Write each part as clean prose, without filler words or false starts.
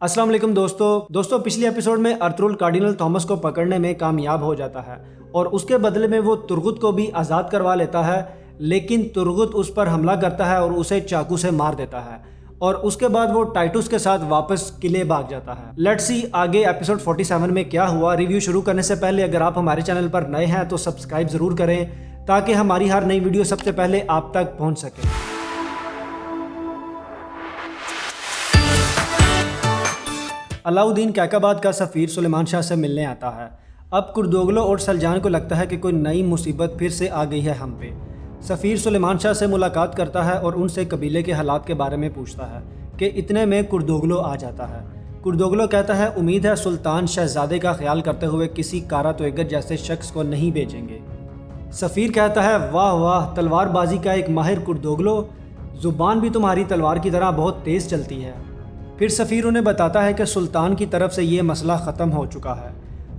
अस्सलाम वालेकुम दोस्तों पिछले एपिसोड में अर्तुगरुल कार्डिनल थॉमस को पकड़ने में कामयाब हो जाता है और उसके बदले में वो तुर्गुत को भी आज़ाद करवा लेता है, लेकिन तुर्गुत उस पर हमला करता है और उसे चाकू से मार देता है और उसके बाद वो टाइटुस के साथ वापस किले भाग जाता है। लेट्स सी आगे एपिसोड 47 में क्या हुआ। रिव्यू शुरू करने से पहले अगर आप हमारे चैनल पर नए हैं तो सब्सक्राइब ज़रूर करें ताकि हमारी हर नई वीडियो सबसे पहले आप तक पहुँच सके। अलाउद्दीन कैकाबाद का सफ़ीर सुलेमान शाह से मिलने आता है। अब कुर्दोगलो और सलजान को लगता है कि कोई नई मुसीबत फिर से आ गई है हम पे। सफ़ीर सुलेमान शाह से मुलाकात करता है और उनसे कबीले के हालात के बारे में पूछता है कि इतने में कुर्दोगलो आ जाता है। कुर्दोगलो कहता है उम्मीद है सुल्तान शहजादे का ख्याल करते हुए किसी कारा तोएगत जैसे शख्स को नहीं भेजेंगे। सफ़ीर कहता है वाह वाह, तलवारबाजी का एक माहिर कुर्दोगलो, ज़ुबान भी तुम्हारी तलवार की तरह बहुत तेज़ चलती है। फिर सफ़ीर उन्हें बताता है कि सुल्तान की तरफ से ये मसला ख़त्म हो चुका है।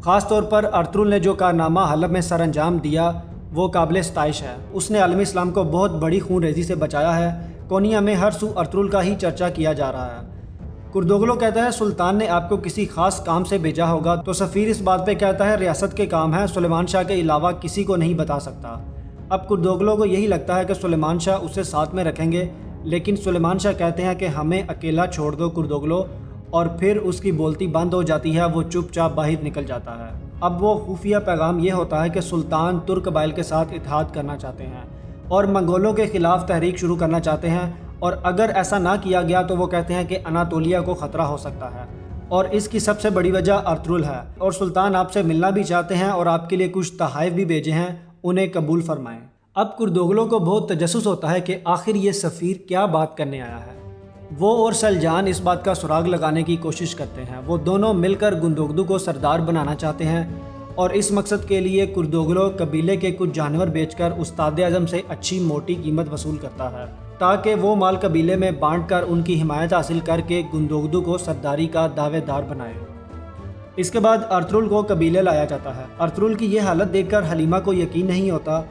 ख़ास तौर पर अर्तुगरुल ने जो कारनामा हलब में सर अंजाम दिया वो काबिल सताइश है। उसने आलमी इस्लाम को बहुत बड़ी खून रेजी से बचाया है। कोनिया में हर सू अर्तुगरुल का ही चर्चा किया जा रहा है। कुर्दोगलो कहता है सुल्तान ने आपको किसी ख़ास काम से भेजा होगा, तो सफ़ीर इस बात पे कहता है रियासत के काम है, सुलेमान शाह के अलावा किसी को नहीं बता सकता। अब कुर्दोगलो को यही लगता है कि सुलेमान शाह उसे साथ में रखेंगे, लेकिन सुलेमान शाह कहते हैं कि हमें अकेला छोड़ दो कुर्दोगलो, और फिर उसकी बोलती बंद हो जाती है। वो चुपचाप बाहर निकल जाता है। अब वो खुफिया पैगाम ये होता है कि सुल्तान तुर्क कबाइल के साथ इत्तेहाद करना चाहते हैं और मंगोलों के ख़िलाफ़ तहरीक शुरू करना चाहते हैं, और अगर ऐसा ना किया गया तो वो कहते हैं कि अनातोलिया को ख़तरा हो सकता है, और इसकी सबसे बड़ी वजह अर्तुगरुल है। और सुल्तान आपसे मिलना भी चाहते हैं और आपके लिए कुछ तहाइफ भी भेजे हैं, उन्हें कबूल फरमाएँ। अब कुर्दोगलो को बहुत तजस्सुस होता है कि आखिर ये सफ़ीर क्या बात करने आया है। वो और सलजान इस बात का सुराग लगाने की कोशिश करते हैं। वो दोनों मिलकर गुंदोगदू को सरदार बनाना चाहते हैं, और इस मकसद के लिए कुर्दोगलो कबीले के कुछ जानवर बेचकर उस्ताद आज़म से अच्छी मोटी कीमत वसूल करता है ताकि वो माल कबीले में बांट कर उनकी हिमायत हासिल करके गुंदोगदू को सरदारी का दावेदार बनाए। इसके बाद अर्तुगरुल को कबीले लाया जाता है। अर्तुगरुल की ये हालत देखकर हलीमा को यकीन नहीं होता।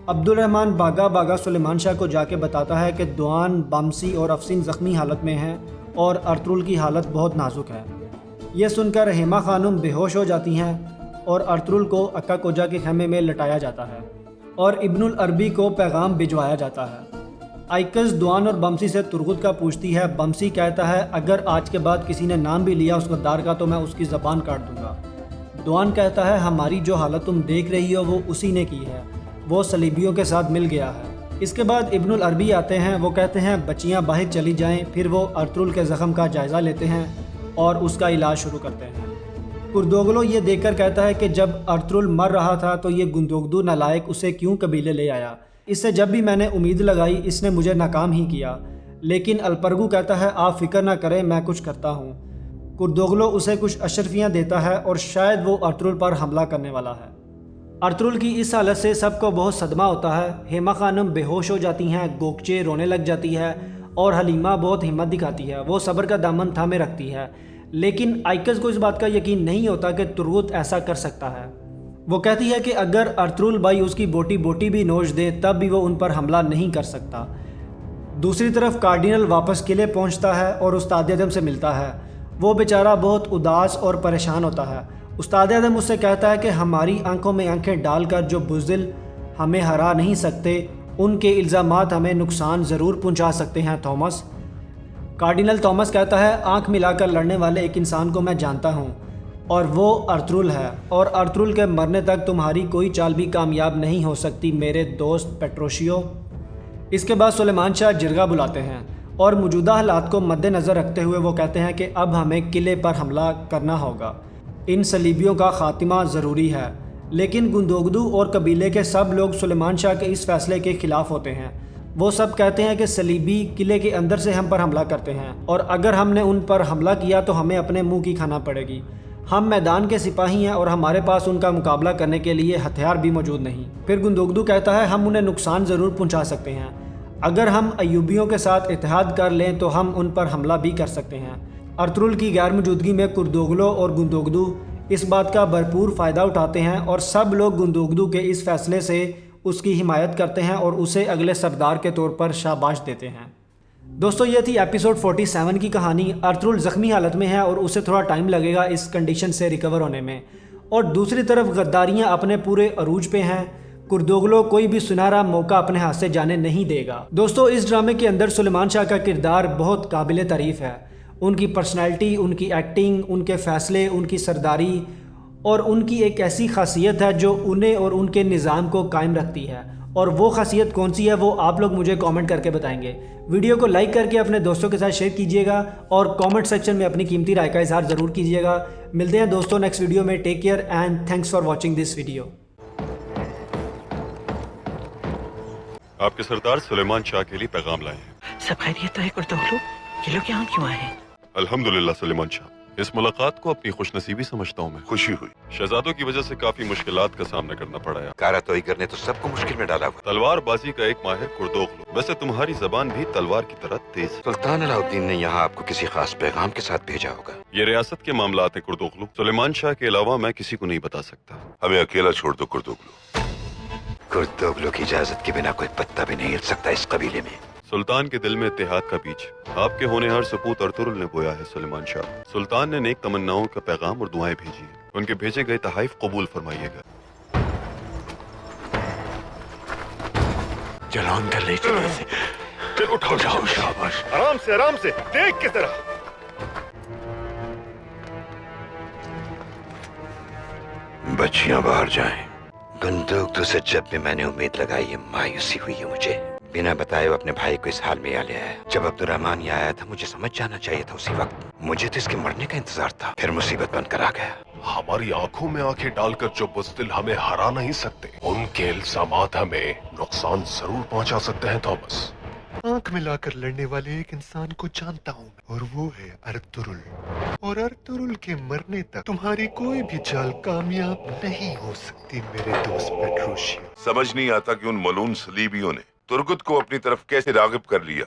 अब्दुर्रहमान बागा सुलेमान शाह को जाके बताता है कि दुआन, बमसी और अफसिन ज़ख्मी हालत में हैं और अर्तुगरुल की हालत बहुत नाजुक है। ये सुनकर हेमा खानुम बेहोश हो जाती हैं और अर्तुगरुल को अक्का कोजा के खेमे में लटाया जाता है और इब्नुल अरबी को पैगाम भिजवाया जाता है। आइकस दुआन और बमसी से तुर्गुत का पूछती है। बमसी कहता है अगर आज के बाद किसी ने नाम भी लिया उस गद्दार का तो मैं उसकी ज़बान काट दूंगा। दुआन कहता है हमारी जो हालत तुम देख रही हो वो उसी ने की है, वो सलीबियों के साथ मिल गया है। इसके बाद इब्नुल अरबी आते हैं। वो कहते हैं बच्चियां बाहर चली जाएं। फिर वो अर्तुगरुल के ज़ख्म का जायज़ा लेते हैं और उसका इलाज शुरू करते हैं। कुर्दोगलो ये देखकर कहता है कि जब अर्तुगरुल मर रहा था तो ये गुंदोगदू नालायक उसे क्यों कबीले ले आया। इससे जब भी मैंने उम्मीद लगाई इसने मुझे नाकाम ही किया। लेकिन अलपरगू कहता है आप फ़िक्र ना करें, मैं कुछ करता हूँ। कुर्दोगलो उसे कुछ अशरफियाँ देता है और शायद वो अर्तुगरुल पर हमला करने वाला है। अर्तुगरुल की इस हालत से सबको बहुत सदमा होता है। हेमा खानम बेहोश हो जाती हैं, गोकचे रोने लग जाती है और हलीमा बहुत हिम्मत दिखाती है। वो सब्र का दामन थामे रखती है, लेकिन आइकस को इस बात का यकीन नहीं होता कि तुर्गुत ऐसा कर सकता है। वो कहती है कि अगर अर्तुगरुल भाई उसकी बोटी बोटी भी नोच दे तब भी वो उन पर हमला नहीं कर सकता। दूसरी तरफ कार्डिनल वापस किले पहुंचता है और उस्ताद आज़म से मिलता है। वो बेचारा बहुत उदास और परेशान होता है। उस्ताद आज़म उससे कहता है कि हमारी आंखों में आंखें डालकर जो बुज़दिल हमें हरा नहीं सकते उनके इल्ज़ामात हमें नुकसान ज़रूर पहुंचा सकते हैं थॉमस। कार्डिनल थॉमस कहता है आंख मिलाकर लड़ने वाले एक इंसान को मैं जानता हूं और वो अर्तुगरुल है, और अर्तुगरुल के मरने तक तुम्हारी कोई चाल भी कामयाब नहीं हो सकती मेरे दोस्त पेट्रोशियो। इसके बाद सुलेमान शाह जिरगा बुलाते हैं और मौजूदा हालात को मद्देनज़र रखते हुए वो कहते हैं कि अब हमें किले पर हमला करना होगा। इन सलीबियों का ख़ात्मा ज़रूरी है। लेकिन गुंदोगदू और कबीले के सब लोग सुलेमान शाह के इस फ़ैसले के ख़िलाफ़ होते हैं। वो सब कहते हैं कि सलीबी किले के अंदर से हम पर हमला करते हैं और अगर हमने उन पर हमला किया तो हमें अपने मुंह की खाना पड़ेगी। हम मैदान के सिपाही हैं और हमारे पास उनका मुकाबला करने के लिए हथियार भी मौजूद नहीं। फिर गुंदोगदू कहता है हम उन्हें नुकसान ज़रूर पहुँचा सकते हैं। अगर हम अयूबियों के साथ इत्तेहाद कर लें तो हम उन पर हमला भी कर सकते हैं। अर्तुगरुल की गैर मौजूदगी में कुर्दोगलो और गुंदोगदू इस बात का भरपूर फ़ायदा उठाते हैं और सब लोग गुंदोगदू के इस फ़ैसले से उसकी हिमायत करते हैं और उसे अगले सरदार के तौर पर शाबाश देते हैं। दोस्तों ये थी एपिसोड 47 की कहानी। अर्तुगरुल ज़ख्मी हालत में है और उसे थोड़ा टाइम लगेगा इस कंडीशन से रिकवर होने में, और दूसरी तरफ गद्दारियाँ अपने पूरे अरूज पे हैं। कुर्दोगलो कोई भी सुनहरा मौका अपने हाथ से जाने नहीं देगा। दोस्तों इस ड्रामे के अंदर सुलेमान शाह का किरदार बहुत काबिल तारीफ़ है। उनकी पर्सनैलिटी, उनकी एक्टिंग, उनके फ़ैसले, उनकी सरदारी और उनकी एक ऐसी खासियत है जो उन्हें और उनके निज़ाम को कायम रखती है। और वो खासियत कौन सी है वो आप लोग मुझे कमेंट करके बताएंगे। वीडियो को लाइक करके अपने दोस्तों के साथ शेयर कीजिएगा और कमेंट सेक्शन में अपनी कीमती राय का इजहार ज़रूर कीजिएगा। मिलते हैं दोस्तों नेक्स्ट वीडियो में। Take care and thanks for watching this video. आपके सरदार सुलेमान शाह के लिए पैगाम लाए हैं। सब खैरियत तो है कुर्दोगलो? ये लोग यहाँ क्यों आए हैं? अल्हम्दुलिल्लाह सुलेमान शाह, इस मुलाकात को अपनी खुशनसीबी समझता हूँ मैं। खुशी हुई। शहजादों की वजह से काफी मुश्किलात का सामना करना पड़ा है। कारातोई करने तो सबको मुश्किल में डाला हुआ। तलवारबाजी का एक माहिर कुर्दोगलो। वैसे तुम्हारी जबान भी तलवार की तरह तेज है। सुल्तान अलाउद्दीन ने यहाँ आपको किसी खास पैगाम के साथ भेजा होगा। ये रियासत के मामलात है कुर्दोगलो। सुलेमान शाह के अलावा मैं किसी को नहीं बता सकता। हमें अकेला छोड़ दो कुर्दोगलो। कुर्दोगलो की इजाजत के बिना कोई पत्ता भी नहीं हिल सकता इस कबीले में। सुल्तान के दिल में इत्तेहाद का बीज आपके होने हर सपूत अर्तुगरुल ने बोया है सुलेमान शाह। सुल्तान ने नेक तमन्नाओं का पैगाम और दुआएं भेजी हैं। उनके भेजे गए तहाइफ कबूल फरमाइएगा। जलान कर ले उठाओ, जाओ, शाबाश। आराम से देख किस तरह। बच्चियां बाहर जाएं। बंदूक से जब भी मैंने उम्मीद लगाई है मायूसी हुई है मुझे। बिना बताए वो अपने भाई को इस हाल में आ ले आया। जब अब्दुर्रहमान यहाँ आया था मुझे समझ जाना चाहिए था उसी वक्त। मुझे तो इसके मरने का इंतजार था, फिर मुसीबत बनकर आ गया। हमारी आंखों में आंखें डालकर जो बुज़दिल हमें हरा नहीं सकते, उनके इल्जामात हमें नुकसान जरूर पहुंचा सकते हैं थॉमस। आंख मिलाकर लड़ने वाले एक इंसान को जानता हूँ और वो है अर्तुगरुल। और अर्तुगरुल के मरने तक तुम्हारी कोई भी चाल कामयाब नहीं हो सकती मेरे दोस्त पेट्रोशियो। समझ नहीं आता कि उन मलून सलीबियों ने तुर्गुत को अपनी तरफ कैसे रागिब कर लिया।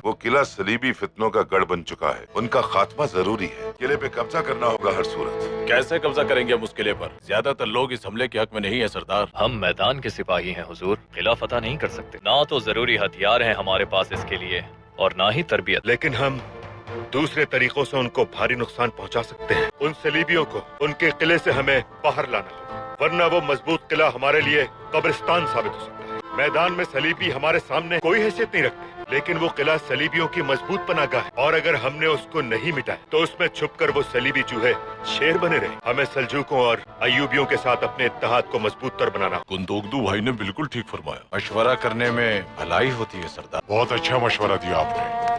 वो किला सलीबी फितनों का गढ़ बन चुका है। उनका खात्मा जरूरी है। किले पे कब्जा करना होगा हर सूरत। कैसे कब्जा करेंगे हम उस किले पर? ज्यादातर लोग इस हमले के हक में नहीं है सरदार। हम मैदान के सिपाही हैं हुजूर, किला फतह नहीं कर सकते। ना तो जरूरी हथियार हैं हमारे पास इसके लिए और ना ही तरबियत। लेकिन हम दूसरे तरीकों से उनको भारी नुकसान पहुंचा सकते हैं। उन सलीबियों को उनके किले से हमें बाहर लाना होगा, वरना वो मजबूत किला हमारे लिए कब्रिस्तान साबित हो सकता है। मैदान में सलीबी हमारे सामने कोई हैसियत नहीं रखते, लेकिन वो किला सलीबियों की मजबूत पनाहगाह है। और अगर हमने उसको नहीं मिटाया तो उसमें छुपकर वो सलीबी चूहे शेर बने रहे। हमें सल्जूकों और अय्यूबियों के साथ अपने इत्तेहाद को मजबूत तर बनाना। कुंदोगदू भाई ने बिल्कुल ठीक फरमाया। मशवरा करने में भलाई होती है सरदार। बहुत अच्छा मशवरा दिया आपने।